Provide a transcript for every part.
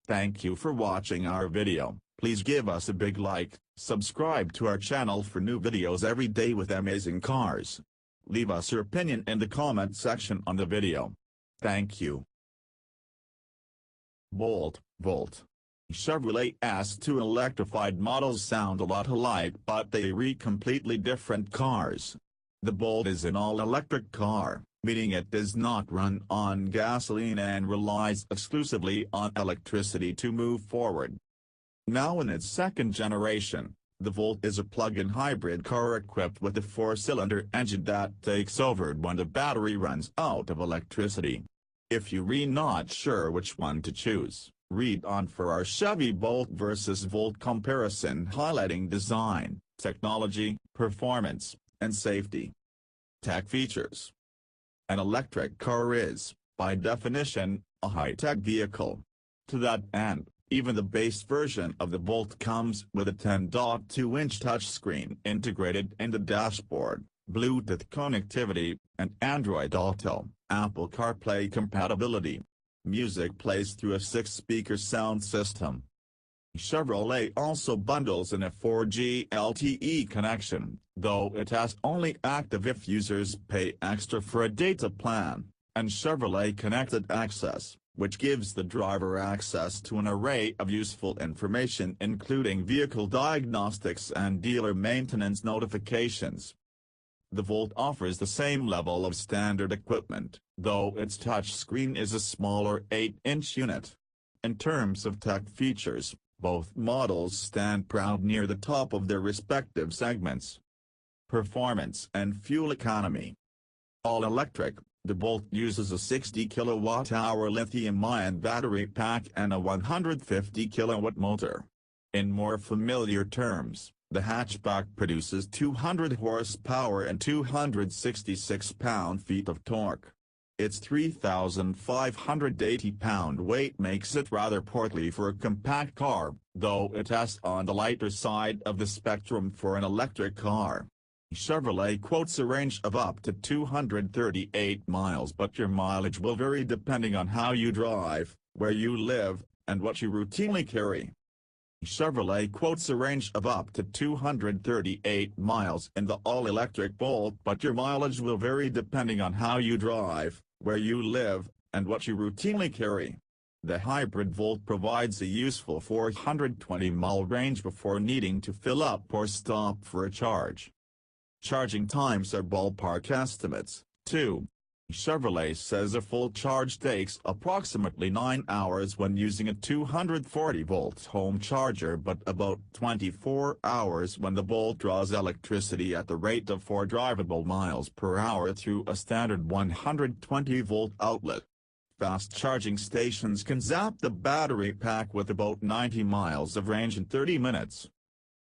Thank you for watching our video. Please give us a big like, subscribe to our channel for new videos every day with amazing cars. Leave us your opinion in the comment section on the video. Thank you. Volt. Chevrolet S2 electrified models sound a lot alike, but they are completely different cars. The Bolt is an all-electric car, meaning it does not run on gasoline and relies exclusively on electricity to move forward. Now in its second generation, the Volt is a plug-in hybrid car equipped with a 4-cylinder engine that takes over when the battery runs out of electricity. If you're not sure which one to choose, read on for our Chevy Bolt versus Volt comparison highlighting design, technology, performance, and safety. Tech features. An electric car is, by definition, a high-tech vehicle. To that end, even the base version of the Bolt comes with a 10.2-inch touchscreen integrated in the dashboard, Bluetooth connectivity, and Android Auto, Apple CarPlay compatibility. Music plays through a 6-speaker sound system. Chevrolet also bundles in a 4G LTE connection, though it has only active if users pay extra for a data plan, and Chevrolet Connected Access, which gives the driver access to an array of useful information including vehicle diagnostics and dealer maintenance notifications. The Volt offers the same level of standard equipment, though its touchscreen is a smaller 8-inch unit. In terms of tech features, both models stand proud near the top of their respective segments. Performance and fuel economy. All-electric, the Bolt uses a 60 kWh lithium-ion battery pack and a 150 kW motor. In more familiar terms, the hatchback produces 200 horsepower and 266 pound-feet of torque. Its 3,580 pound weight makes it rather portly for a compact car, though it is on the lighter side of the spectrum for an electric car. Chevrolet quotes a range of up to 238 miles, but your mileage will vary depending on how you drive, where you live, and what you routinely carry. Chevrolet quotes a range of up to 238 miles in the all-electric Bolt, but your mileage will vary depending on how you drive, where you live, and what you routinely carry. The hybrid Volt provides a useful 420-mile range before needing to fill up or stop for a charge. Charging times are ballpark estimates, too. Chevrolet says a full charge takes approximately 9 hours when using a 240-volt home charger, but about 24 hours when the Bolt draws electricity at the rate of 4 drivable miles per hour through a standard 120-volt outlet. Fast charging stations can zap the battery pack with about 90 miles of range in 30 minutes.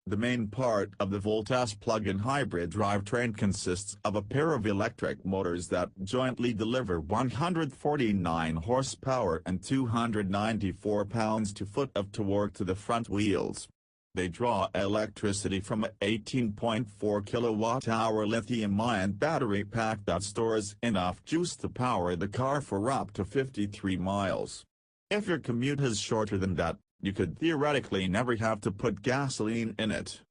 The main part of the Volt S plug-in hybrid drivetrain consists of a pair of electric motors that jointly deliver 149 horsepower and 294 pounds-foot of torque to the front wheels. They draw electricity from a 18.4 kWh lithium-ion battery pack that stores enough juice to power the car for up to 53 miles. If your commute is shorter than that, you could theoretically never have to put gasoline in it.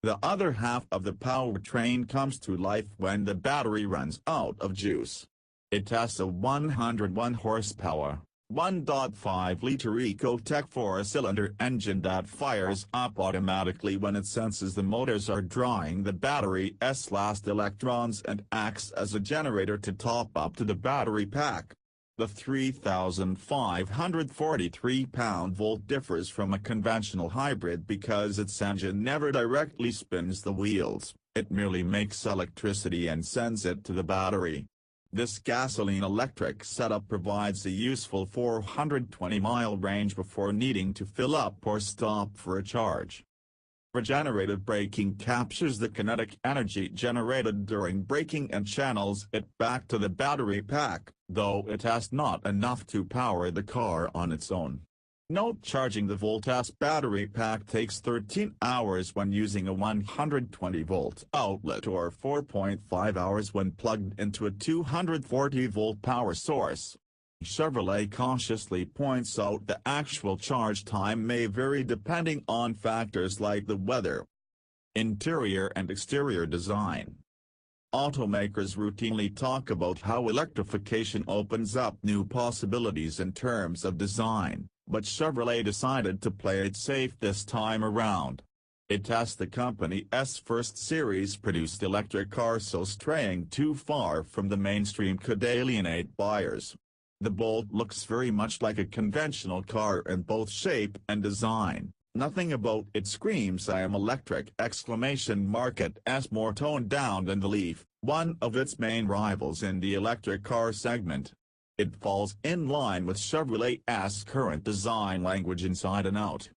The other half of the powertrain comes to life when the battery runs out of juice. It has a 101 horsepower, 1.5-liter Ecotec 4-cylinder engine that fires up automatically when it senses the motors are drawing the battery's last electrons and acts as a generator to top up to the battery pack. The 3,543 pound-Volt differs from a conventional hybrid because its engine never directly spins the wheels, it merely makes electricity and sends it to the battery. This gasoline-electric setup provides a useful 420-mile range before needing to fill up or stop for a charge. Regenerative braking captures the kinetic energy generated during braking and channels it back to the battery pack, though it has not enough to power the car on its own. Note: charging the Volt S battery pack takes 13 hours when using a 120-volt outlet or 4.5 hours when plugged into a 240-volt power source. Chevrolet cautiously points out the actual charge time may vary depending on factors like the weather, interior and exterior design. Automakers routinely talk about how electrification opens up new possibilities in terms of design, but Chevrolet decided to play it safe this time around. It tests the company's first series-produced electric car, so straying too far from the mainstream could alienate buyers. The Bolt looks very much like a conventional car in both shape and design. Nothing about it screams "I am electric!" It's more toned down than the Leaf, one of its main rivals in the electric car segment. It falls in line with Chevrolet's current design language inside and out.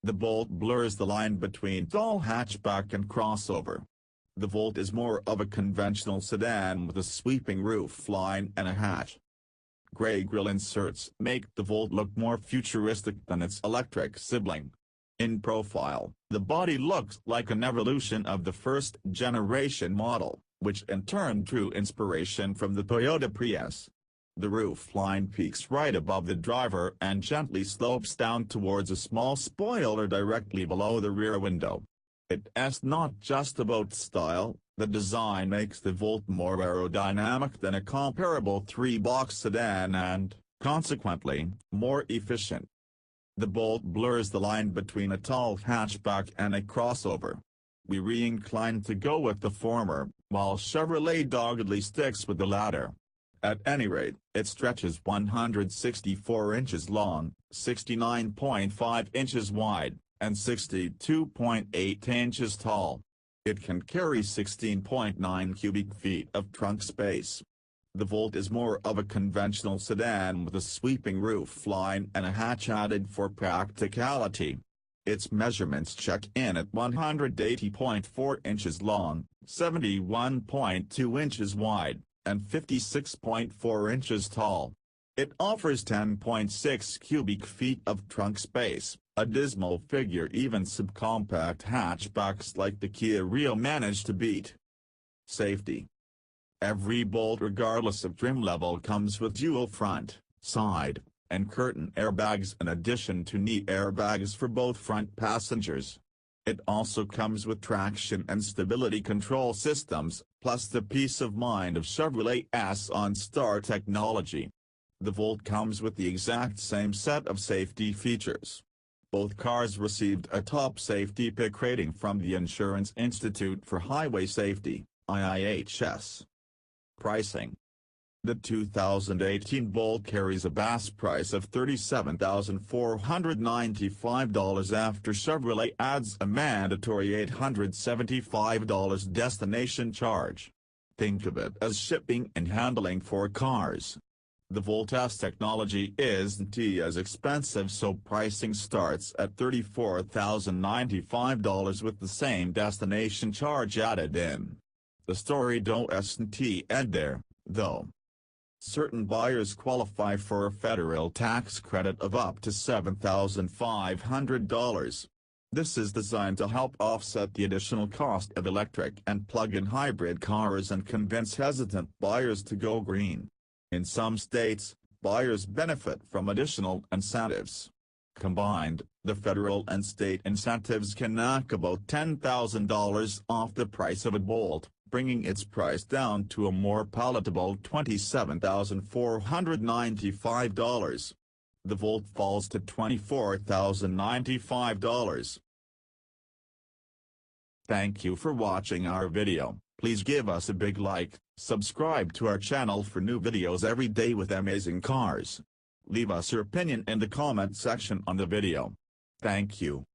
The Bolt blurs the line between tall hatchback and crossover. The Volt is more of a conventional sedan with a sweeping roof line and a hatch. Grey grille inserts make the Volt look more futuristic than its electric sibling. In profile, the body looks like an evolution of the first-generation model, which in turn drew inspiration from the Toyota Prius. The roof line peaks right above the driver and gently slopes down towards a small spoiler directly below the rear window. It's not just about style, the design makes the Volt more aerodynamic than a comparable three-box sedan and, consequently, more efficient. The Bolt blurs the line between a tall hatchback and a crossover. We re-incline to go with the former, while Chevrolet doggedly sticks with the latter. At any rate, it stretches 164 inches long, 69.5 inches wide, and 62.8 inches tall. It can carry 16.9 cubic feet of trunk space. The Volt is more of a conventional sedan with a sweeping roof line and a hatch added for practicality. Its measurements check in at 180.4 inches long, 71.2 inches wide, and 56.4 inches tall. It offers 10.6 cubic feet of trunk space, a dismal figure even subcompact hatchbacks like the Kia Rio manage to beat. Safety. Every Bolt regardless of trim level comes with dual front, side, and curtain airbags in addition to knee airbags for both front passengers. It also comes with traction and stability control systems, plus the peace of mind of Chevrolet's OnStar technology. The Volt comes with the exact same set of safety features. Both cars received a top safety pick rating from the Insurance Institute for Highway Safety, IIHS. Pricing. The 2018 Bolt carries a base price of $37,495 after Chevrolet adds a mandatory $875 destination charge. Think of it as shipping and handling for cars. The Volt's technology isn't as expensive, so pricing starts at $34,095 with the same destination charge added in. The story doesn't end there, though. Certain buyers qualify for a federal tax credit of up to $7,500. This is designed to help offset the additional cost of electric and plug-in hybrid cars and convince hesitant buyers to go green. In some states, buyers benefit from additional incentives. Combined, the federal and state incentives can knock about $10,000 off the price of a Bolt, bringing its price down to a more palatable $27,495. The Volt falls to $24,095. Thank you for watching our video. Please give us a big like, subscribe to our channel for new videos every day with amazing cars. Leave us your opinion in the comment section on the video. Thank you.